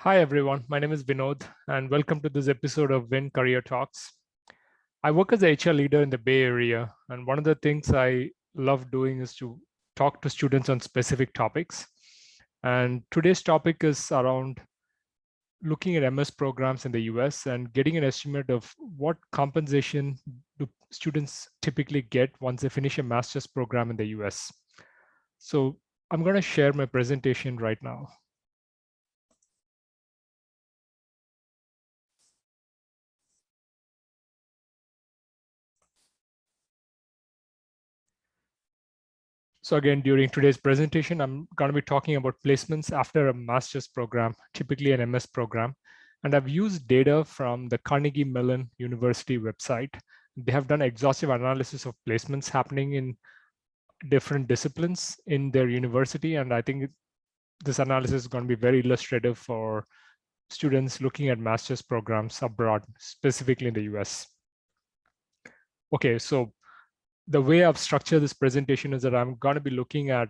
Hi everyone, my name is Vinod and welcome to this episode of VinCareer Talks. I work as a HR leader in the Bay Area, and one of the things I love doing is to talk to students on specific topics. And today's topic is around looking at MS programs in the US and getting an estimate of what compensation do students typically get once they finish a master's program in the US. So I'm going to share my presentation right now. So again, during today's presentation, I'm going to be talking about placements after a master's program, typically an MS program. And I've used data from the Carnegie Mellon University website. They have done exhaustive analysis of placements happening in different disciplines in their university. And I think this analysis is going to be very illustrative for students looking at master's programs abroad, specifically in the US. Okay, so the way I've structured this presentation is that I'm going to be looking at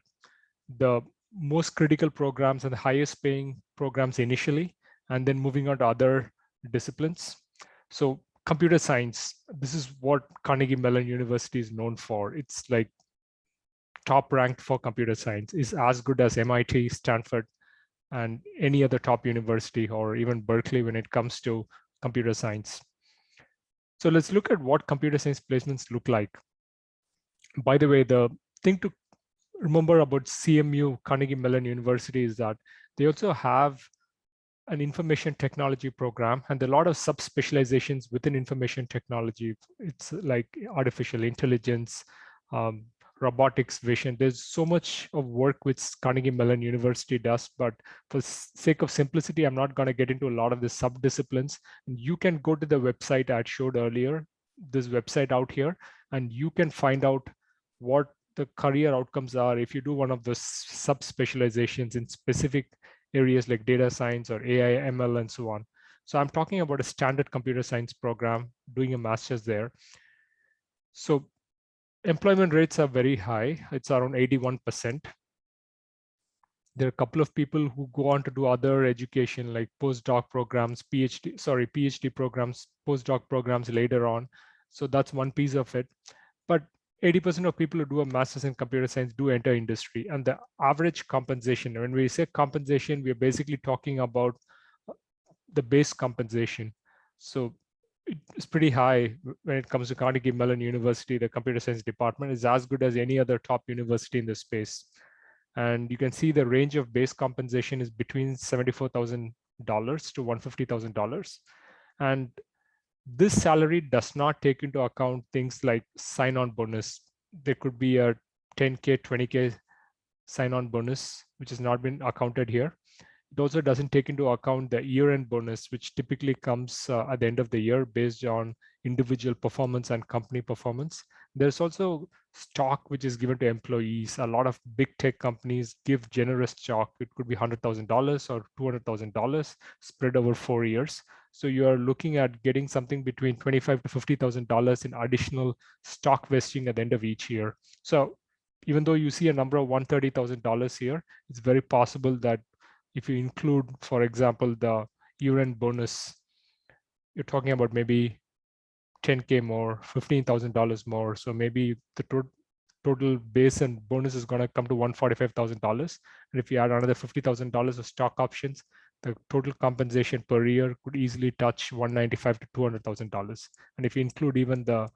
the most critical programs and the highest paying programs initially, and then moving on to other disciplines. So computer science, this is what Carnegie Mellon University is known for. It's like top ranked for computer science, is as good as MIT, Stanford, and any other top university, or even Berkeley when it comes to computer science. So let's look at what computer science placements look like. By the way, the thing to remember about CMU, Carnegie Mellon University, is that they also have an information technology program, and there are a lot of sub-specializations within information technology. It's like artificial intelligence, robotics, vision. There's so much of work which Carnegie Mellon University does, but for sake of simplicity, I'm not going to get into a lot of the sub-disciplines. You can go to the website I showed earlier, this website out here, and you can find out what the career outcomes are if you do one of the sub-specializations in specific areas like data science or AI, ML, and so on. So I'm talking about a standard computer science program, doing a master's there. So employment rates are very high. It's around 81%. There are a couple of people who go on to do other education like postdoc programs, PhD programs, postdoc programs later on. So that's one piece of it. But 80% of people who do a master's in computer science do enter industry. And the average compensation, when we say compensation, we're basically talking about the base compensation. So it's pretty high when it comes to Carnegie Mellon University. The computer science department is as good as any other top university in the space. And you can see the range of base compensation is between $74,000 to $150,000. And this salary does not take into account things like sign-on bonus. There could be a 10K, 20K sign-on bonus, which has not been accounted here. It also doesn't take into account the year-end bonus, which typically comes at the end of the year based on individual performance and company performance. There's also stock which is given to employees. A lot of big tech companies give generous stock. It could be $100,000 or $200,000 spread over 4 years. So you are looking at getting something between $25,000 to $50,000 in additional stock vesting at the end of each year. So even though you see a number of $130,000 here, it's very possible that if you include, for example, the year-end bonus, you're talking about maybe 10K more, $15,000 more. So maybe the total base and bonus is going to come to $145,000. And if you add another $50,000 of stock options, the total compensation per year could easily touch $195,000 to $200,000. And if you include even the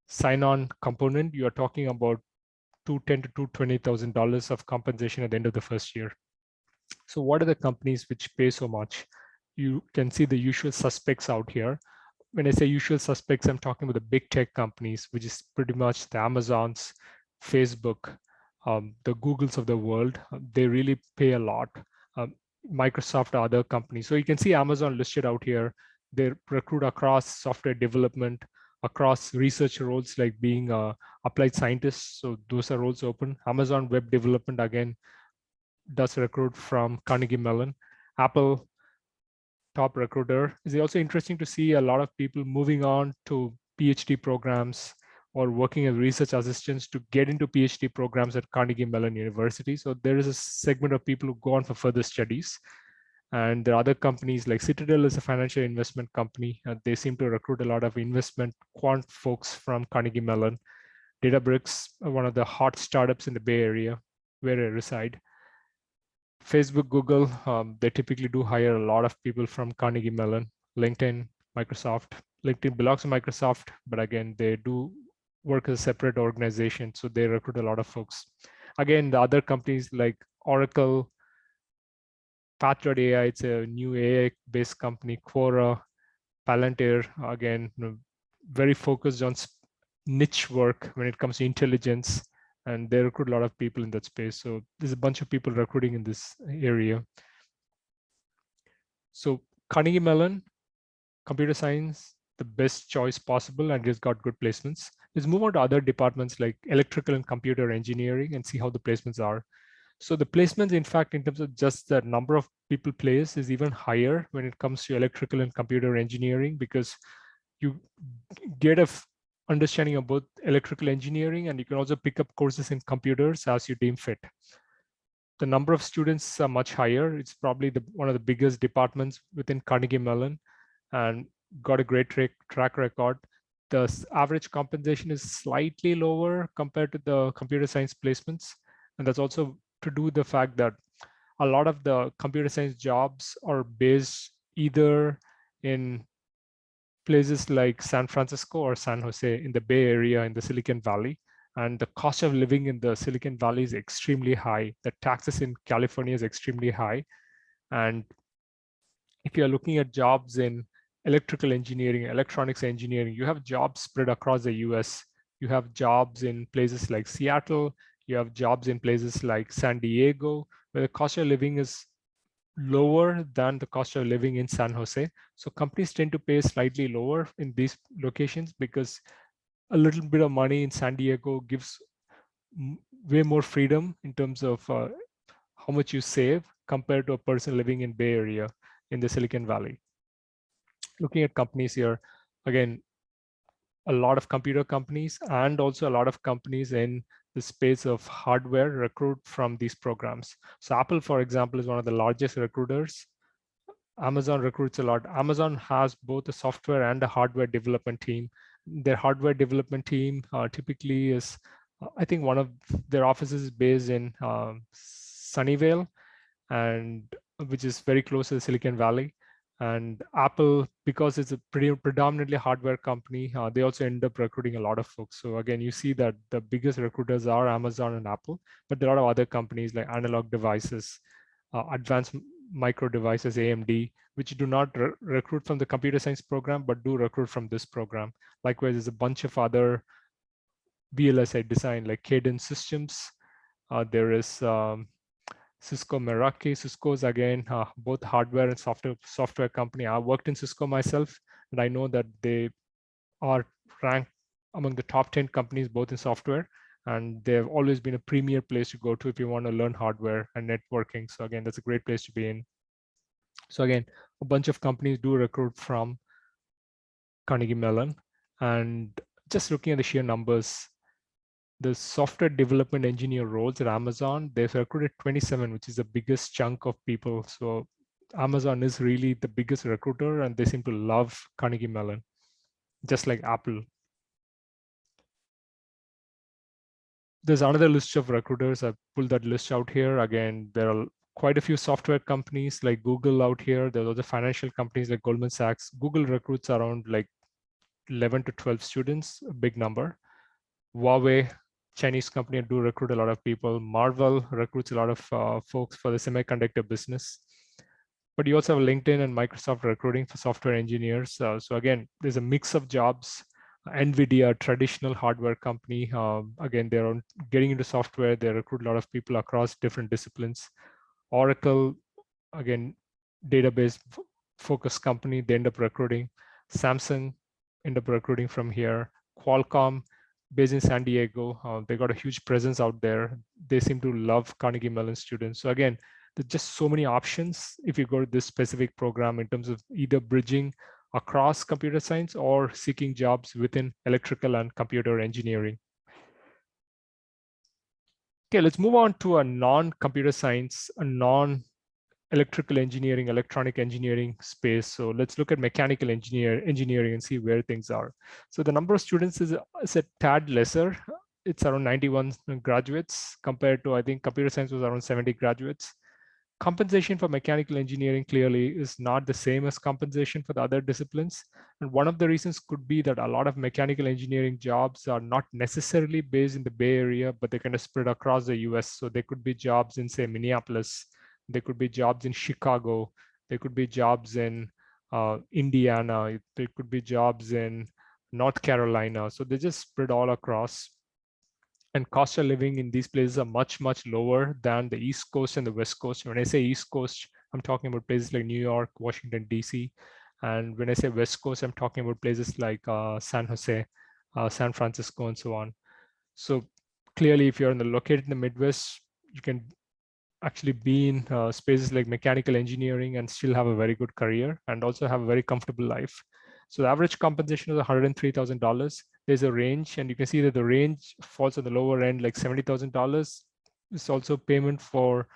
sign-on component, you are talking about $210,000 to $220,000 of compensation at the end of the first year. So what are the companies which pay so much? You can see the usual suspects out here. When I say usual suspects, I'm talking about the big tech companies, which is pretty much the Amazons, Facebook, the Googles of the world. They really pay a lot. Microsoft, other companies. So you can see Amazon listed out here. They recruit across software development, across research roles like being applied scientists. So those are roles open. Amazon Web Development, again, does recruit from Carnegie Mellon. Apple, top recruiter. It's also interesting to see a lot of people moving on to PhD programs or working as research assistants to get into PhD programs at Carnegie Mellon University. So there is a segment of people who go on for further studies. And there are other companies like Citadel is a financial investment company. They seem to recruit a lot of investment quant folks from Carnegie Mellon. Databricks are one of the hot startups in the Bay Area where I reside. Facebook, Google, they typically do hire a lot of people from Carnegie Mellon. LinkedIn, Microsoft. LinkedIn belongs to Microsoft, but again, they do work as a separate organization, so they recruit a lot of folks. Again, the other companies like Oracle, Path.ai, it's a new AI-based company. Quora, Palantir, again, very focused on niche work when it comes to intelligence, and they recruit a lot of people in that space. So there's a bunch of people recruiting in this area. So Carnegie Mellon, computer science, the best choice possible, and it's got good placements. Let's move on to other departments like electrical and computer engineering and see how the placements are. So the placements, in fact, in terms of just the number of people placed is even higher when it comes to electrical and computer engineering, because you get a understanding of both electrical engineering, and you can also pick up courses in computers as you deem fit. The number of students are much higher. It's probably one of the biggest departments within Carnegie Mellon, and got a great track record. The average compensation is slightly lower compared to the computer science placements. And that's also to do with the fact that a lot of the computer science jobs are based either in places like San Francisco or San Jose in the Bay Area in the Silicon Valley. And the cost of living in the Silicon Valley is extremely high. The taxes in California is extremely high. And if you're looking at jobs in electrical engineering, electronics engineering, you have jobs spread across the US. You have jobs in places like Seattle. You have jobs in places like San Diego, where the cost of living is lower than the cost of living in San Jose. So companies tend to pay slightly lower in these locations because a little bit of money in San Diego gives way more freedom in terms of how much you save compared to a person living in Bay Area in the Silicon Valley. Looking at companies here, again, a lot of computer companies and also a lot of companies in the space of hardware recruit from these programs. So Apple, for example, is one of the largest recruiters. Amazon recruits a lot. Amazon has both a software and a hardware development team. Their hardware development team typically is, I think one of their offices is based in Sunnyvale, and which is very close to the Silicon Valley. And Apple, because it's a predominantly hardware company, they also end up recruiting a lot of folks. So again, you see that the biggest recruiters are Amazon and Apple, but there are a lot of other companies like Analog Devices, Advanced Micro Devices, AMD, which do not recruit from the computer science program, but do recruit from this program. Likewise, there's a bunch of other VLSI design like Cadence Systems. There is Cisco Meraki. Cisco is again both hardware and software company. I worked in Cisco myself, and I know that they are ranked among the top 10 companies both in software, and they've always been a premier place to go to if you want to learn hardware and networking. So again, that's a great place to be in. So again, a bunch of companies do recruit from Carnegie Mellon, and just looking at the sheer numbers, the software development engineer roles at Amazon, they've recruited 27, which is the biggest chunk of people. So Amazon is really the biggest recruiter, and they seem to love Carnegie Mellon, just like Apple. There's another list of recruiters. I pulled that list out here. Again, there are quite a few software companies like Google out here. There are other financial companies like Goldman Sachs. Google recruits around like 11 to 12 students, a big number. Huawei, Chinese company, do recruit a lot of people. Marvell recruits a lot of folks for the semiconductor business. But you also have LinkedIn and Microsoft recruiting for software engineers. So again, there's a mix of jobs. NVIDIA, traditional hardware company, again, they're getting into software. They recruit a lot of people across different disciplines. Oracle, again, database focused company, they end up recruiting. Samsung end up recruiting from here. Qualcomm, based in San Diego, they got a huge presence out there. They seem to love Carnegie Mellon students. So again, there's just so many options if you go to this specific program in terms of either bridging across computer science or seeking jobs within electrical and computer engineering. Okay, let's move on to a non-computer science, a electrical engineering, electronic engineering space. So let's look at mechanical engineering and see where things are. So the number of students is a tad lesser. It's around 91 graduates compared to, I think, computer science was around 70 graduates. Compensation for mechanical engineering clearly is not the same as compensation for the other disciplines. And one of the reasons could be that a lot of mechanical engineering jobs are not necessarily based in the Bay Area, but they kind of spread across the US. So there could be jobs in, say, Minneapolis, there could be jobs in Chicago, there could be jobs in Indiana, there could be jobs in North Carolina. So they just spread all across. And cost of living in these places are much, much lower than the East Coast and the West Coast. When I say East Coast, I'm talking about places like New York, Washington, DC. And when I say West Coast, I'm talking about places like San Jose, San Francisco, and so on. So clearly, if you're located in the Midwest, you can actually be in spaces like mechanical engineering and still have a very good career and also have a very comfortable life. So the average compensation is $103,000. There's a range, and you can see that the range falls at the lower end, like $70,000. It's also payment for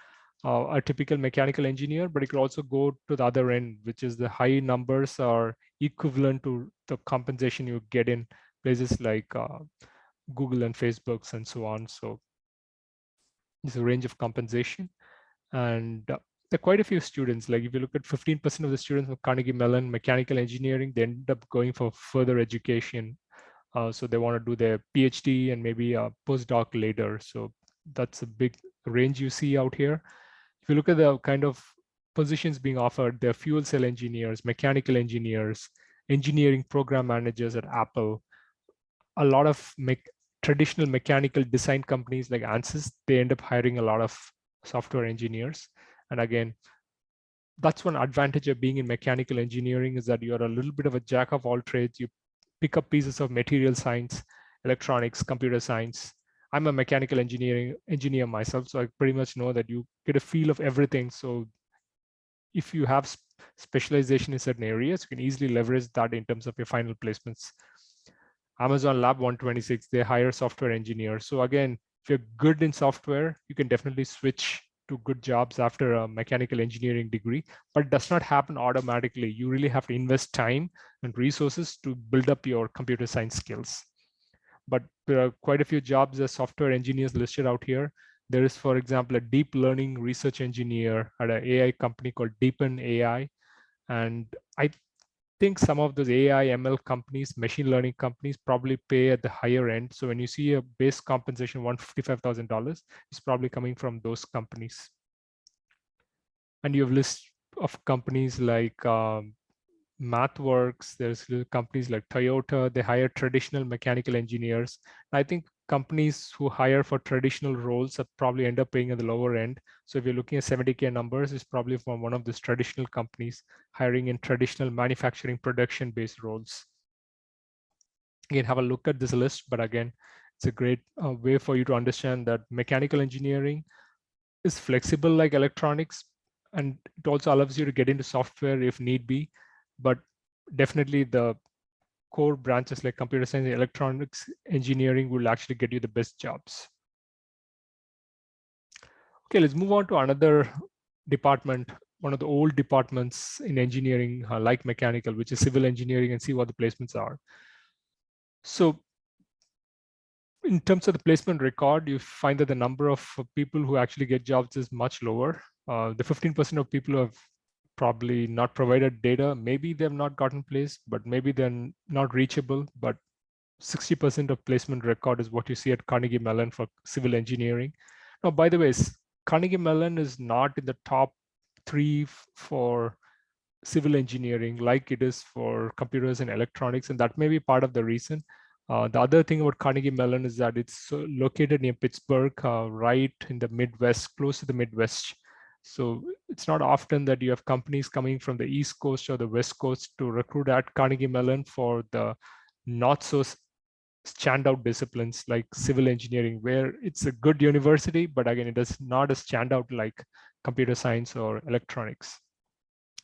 a typical mechanical engineer, but it could also go to the other end, which is the high numbers are equivalent to the compensation you get in places like Google and Facebooks and so on. So there's a range of compensation. And there are quite a few students. Like if you look at 15% of the students of Carnegie Mellon Mechanical Engineering, they end up going for further education. So they want to do their PhD and maybe a postdoc later. So that's a big range you see out here. If you look at the kind of positions being offered, there are fuel cell engineers, mechanical engineers, engineering program managers at Apple. A lot of traditional mechanical design companies like ANSYS, they end up hiring a lot of software engineers. And again, that's one advantage of being in mechanical engineering, is that you're a little bit of a jack of all trades. You pick up pieces of material science, electronics, computer science. I'm a mechanical engineer myself, so I pretty much know that you get a feel of everything. So if you have specialization in certain areas, you can easily leverage that in terms of your final placements. Amazon Lab 126, they hire software engineers. So again, if you're good in software, you can definitely switch to good jobs after a mechanical engineering degree, but it does not happen automatically. You really have to invest time and resources to build up your computer science skills. But there are quite a few jobs as software engineers listed out here. There is, for example, a deep learning research engineer at an AI company called Deepen AI. And I think some of those AI, ML companies, machine learning companies probably pay at the higher end. So when you see a base compensation, $155,000, it's probably coming from those companies. And you have lists of companies like MathWorks, there's companies like Toyota, they hire traditional mechanical engineers. I think companies who hire for traditional roles are probably end up paying at the lower end. So if you're looking at 70K numbers, it's probably from one of these traditional companies hiring in traditional manufacturing production-based roles. Again, have a look at this list, but again, it's a great way for you to understand that mechanical engineering is flexible like electronics, and it also allows you to get into software if need be, but definitely the core branches like computer science and electronics engineering will actually get you the best jobs. Okay, let's move on to another department, one of the old departments in engineering, like mechanical, which is civil engineering, and see what the placements are. So in terms of the placement record, you find that the number of people who actually get jobs is much lower. The 15% of people who have probably not provided data, maybe they've not gotten placed, but maybe they're not reachable. But 60% of placement record is what you see at Carnegie Mellon for civil engineering. Now, by the way, Carnegie Mellon is not in the top 3 for civil engineering like it is for computers and electronics, and that may be part of the reason. The other thing about Carnegie Mellon is that it's located near Pittsburgh, right in the Midwest, close to the Midwest. So it's not often that you have companies coming from the East Coast or the West Coast to recruit at Carnegie Mellon for the not so standout disciplines like civil engineering, where it's a good university, but again, it is not as standout like computer science or electronics.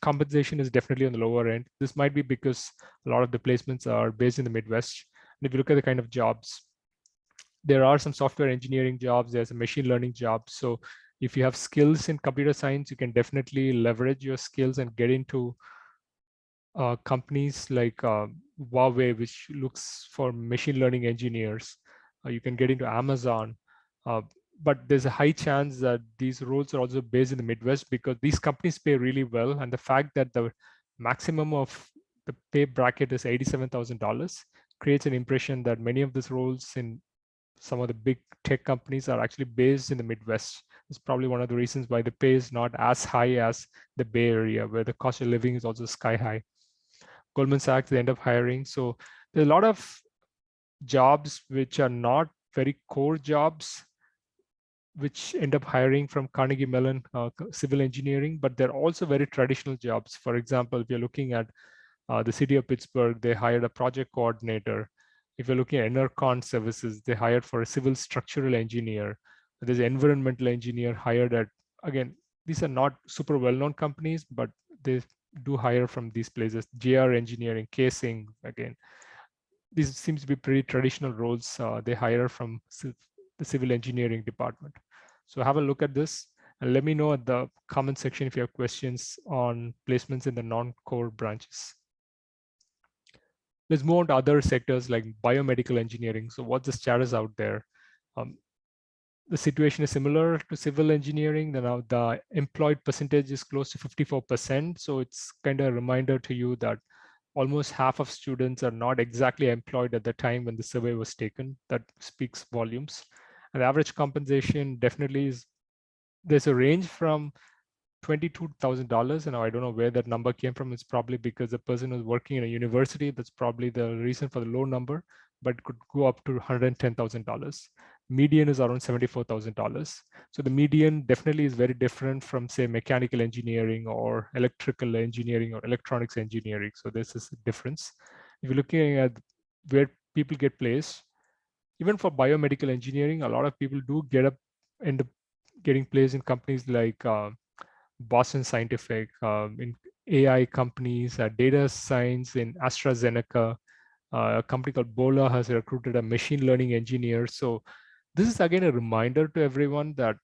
Compensation is definitely on the lower end. This might be because a lot of the placements are based in the Midwest. And if you look at the kind of jobs, there are some software engineering jobs, there's a machine learning job. So if you have skills in computer science, you can definitely leverage your skills and get into companies like Huawei, which looks for machine learning engineers. You can get into Amazon. But there's a high chance that these roles are also based in the Midwest because these companies pay really well. And the fact that the maximum of the pay bracket is $87,000 creates an impression that many of these roles in some of the big tech companies are actually based in the Midwest. It's probably one of the reasons why the pay is not as high as the Bay Area, where the cost of living is also sky high. Goldman Sachs, they end up hiring. So there's a lot of jobs which are not very core jobs, which end up hiring from Carnegie Mellon Civil Engineering, but they're also very traditional jobs. For example, if you're looking at the city of Pittsburgh, they hired a project coordinator. If you're looking at Enercon Services, they hired for a civil structural engineer. There's an environmental engineer hired at, again, these are not super well-known companies, but they do hire from these places. JR Engineering, Casing, again, these seems to be pretty traditional roles they hire from the civil engineering department. So have a look at this and let me know at the comment section if you have questions on placements in the non-core branches. Let's move on to other sectors like biomedical engineering. So what's the status out there? The situation is similar to civil engineering. Now the employed percentage is close to 54%. So it's kind of a reminder to you that almost half of students are not exactly employed at the time when the survey was taken. That speaks volumes. And the average compensation definitely is, there's a range from $22,000. And I don't know where that number came from. It's probably because the person was working in a university. That's probably the reason for the low number, but it could go up to $110,000. Median is around $74,000. So the median definitely is very different from, say, mechanical engineering or electrical engineering or electronics engineering. So this is a difference. If you're looking at where people get placed, even for biomedical engineering, a lot of people do end up getting placed in companies like Boston Scientific, in AI companies, data science in AstraZeneca. A company called Bola has recruited a machine learning engineer. So this is again a reminder to everyone that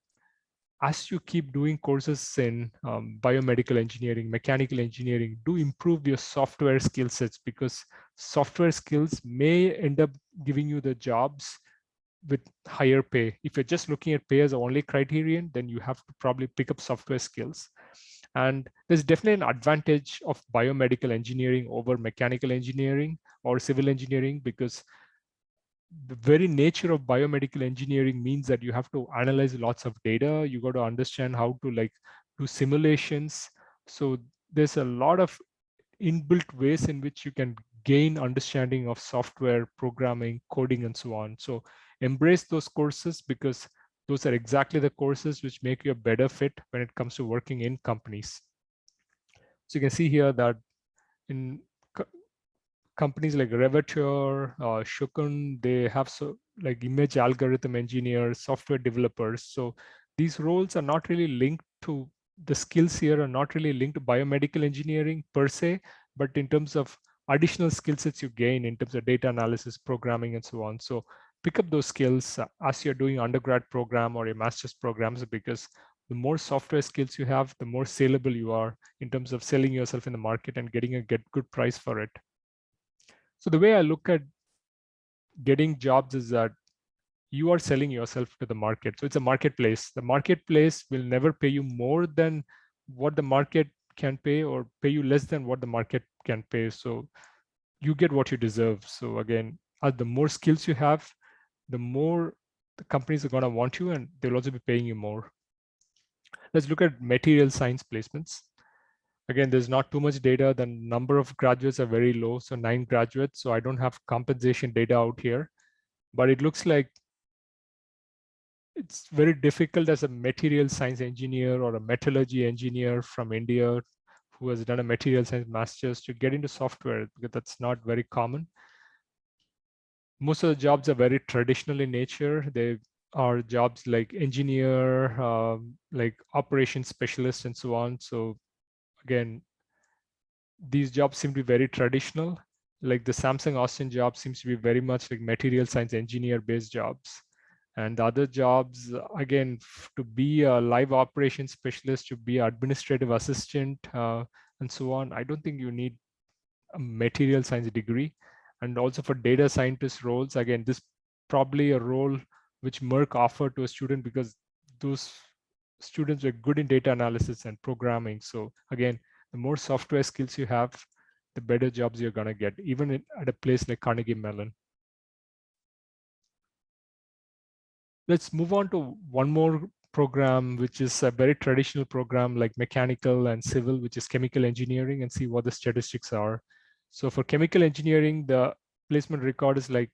as you keep doing courses in biomedical engineering, mechanical engineering, do improve your software skill sets, because software skills may end up giving you the jobs with higher pay. If you're just looking at pay as the only criterion, then you have to probably pick up software skills. And there's definitely an advantage of biomedical engineering over mechanical engineering or civil engineering, because the very nature of biomedical engineering means that you have to analyze lots of data. You got to understand how to do simulations. So there's a lot of inbuilt ways in which you can gain understanding of software programming, coding, and so on. So embrace those courses, because those are exactly the courses which make you a better fit when it comes to working in companies. So you can see here that in companies like Revature, Shukun, they have like image algorithm engineers, software developers. So these roles are not really linked to, the skills here are not really linked to biomedical engineering per se, but in terms of additional skill sets you gain in terms of data analysis, programming, and so on. So pick up those skills as you're doing undergrad program or your master's programs, because the more software skills you have, the more saleable you are in terms of selling yourself in the market and getting a good price for it. So the way I look at getting jobs is that you are selling yourself to the market. So it's a marketplace. The marketplace will never pay you more than what the market can pay, or pay you less than what the market can pay. So you get what you deserve. So again, the more skills you have, the more the companies are going to want you, and they'll also be paying you more. Let's look at material science placements. Again, there's not too much data. The number of graduates are very low, so 9 graduates. So I don't have compensation data out here, but it looks like it's very difficult as a material science engineer or a metallurgy engineer from India who has done a material science master's to get into software, because that's not very common. Most of the jobs are very traditional in nature. They are jobs like engineer, like operations specialist, and so on. So again, these jobs seem to be very traditional. Like the Samsung Austin job seems to be very much like material science engineer based jobs. And the other jobs, again, to be a live operations specialist, to be administrative assistant, and so on, I don't think you need a material science degree. And also for data scientist roles, again, this probably a role which Merck offered to a student because those students were good in data analysis and programming. So again, the more software skills you have, the better jobs you're going to get, even at a place like Carnegie Mellon. Let's move on to one more program, which is a very traditional program like mechanical and civil, which is chemical engineering, and see what the statistics are. So for chemical engineering, the placement record is like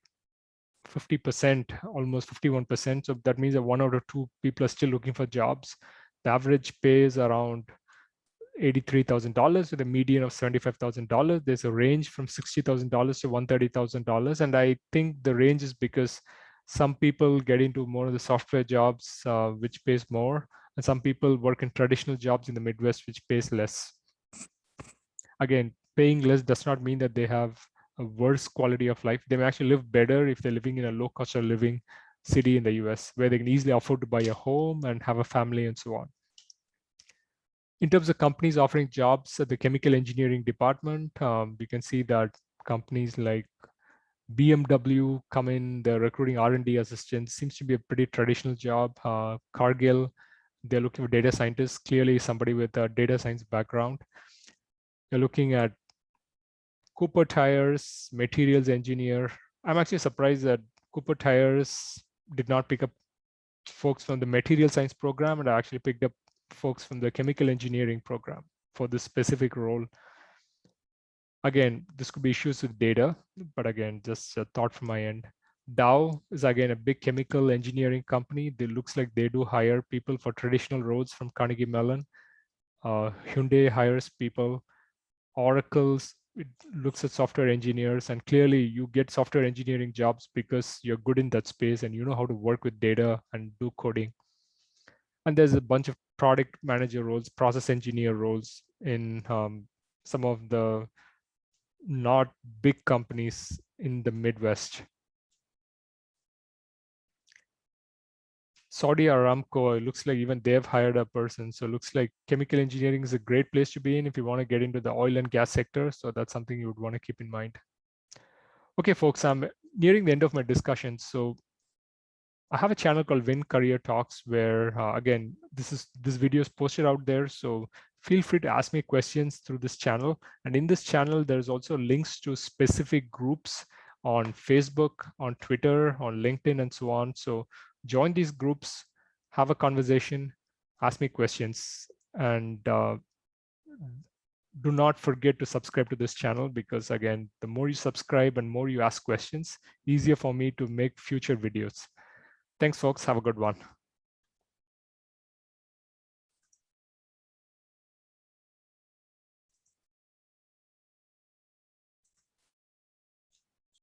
50%, almost 51%. So that means that 1 out of 2 people are still looking for jobs. The average pay is around $83,000 with a median of $75,000. There's a range from $60,000 to $130,000. And I think the range is because some people get into more of the software jobs, which pays more, and some people work in traditional jobs in the Midwest, which pays less. Again, paying less does not mean that they have a worse quality of life. They may actually live better if they're living in a low cost of living city in the US, where they can easily afford to buy a home and have a family and so on. In terms of companies offering jobs at the chemical engineering department, you can see that companies like BMW come in, they're recruiting R&D assistants, seems to be a pretty traditional job. Cargill, they're looking for data scientists, clearly somebody with a data science background. You're looking at Cooper Tires, materials engineer. I'm actually surprised that Cooper Tires did not pick up folks from the material science program, and I actually picked up folks from the chemical engineering program for this specific role. Again, this could be issues with data, but again, just a thought from my end. Dow is again a big chemical engineering company. It looks like they do hire people for traditional roles from Carnegie Mellon. Hyundai hires people. Oracle's, it looks at software engineers, and clearly you get software engineering jobs because you're good in that space and you know how to work with data and do coding. And there's a bunch of product manager roles, process engineer roles in some of the not big companies in the Midwest. Saudi Aramco, it looks like even they've hired a person. So it looks like chemical engineering is a great place to be in if you want to get into the oil and gas sector. So that's something you would want to keep in mind. Okay, folks, I'm nearing the end of my discussion. So I have a channel called VinCareer Talks where, again, this video is posted out there. So feel free to ask me questions through this channel. And in this channel, there's also links to specific groups on Facebook, on Twitter, on LinkedIn, and so on. So join these groups, have a conversation, ask me questions, and do not forget to subscribe to this channel because, again, the more you subscribe and more you ask questions, easier for me to make future videos. Thanks, folks. Have a good one.